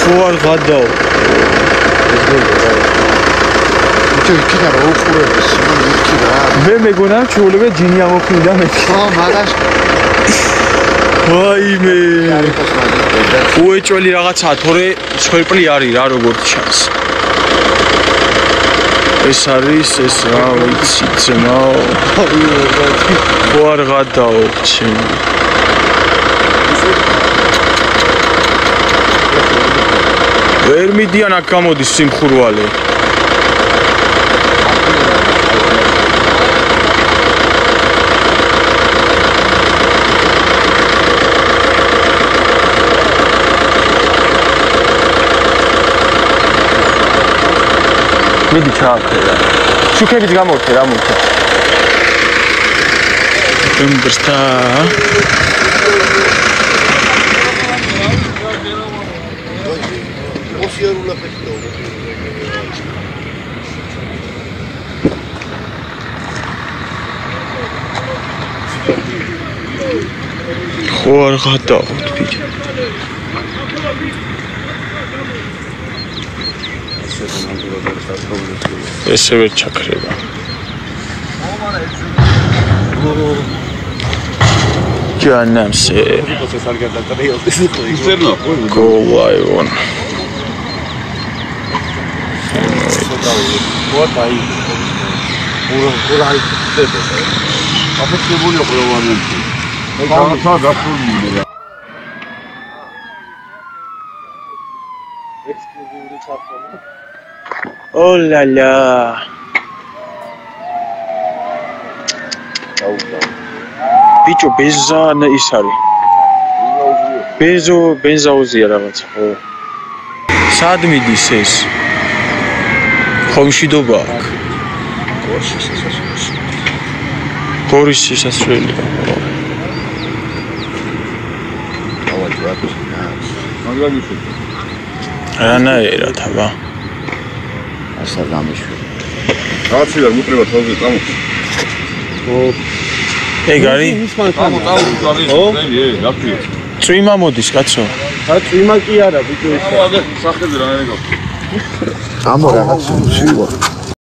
ხო არ გადაო. იქიდან რა უყურებს, იქი რა. მე მეგონა ჩულები ჯინი ამოქმიდა მე. ხო, მაგას. ვაიმე. უეჭველი რაღაცაა, თორე სვერპლი არის რა როგორც ჩანს. ეს არის ეს რა ვიცი ძმაო. ხო არ გადაო ჩემი. ვერ მიდიან აქ გამოდის სიმხურვალე. მიდი ჩააქრე. შუქებით გამორთე რა მოხდა. დემბრსტა. ხო არ გადავთ ბიჭო. ესე ვერ ჩაქრება. ჯანამსე. Go live. Oh la la. Bicho benzana ის არის. ბენზაუზია რაღაც, ხო. სად მიდის ეს? ხომშიდობა აქ. გორის შესასვლელი. რანაირად აბა. ასა გამიშვი. კაცი და მუტრება თავზე წამო. ო ეგ არის? ო, გაფრია. წვიმა მოდის კაცო. რა წვიმა კი არა ბიჭო ის. ხო, აგე სახეზე რა ნეგო. ამო რაღაც შვივა.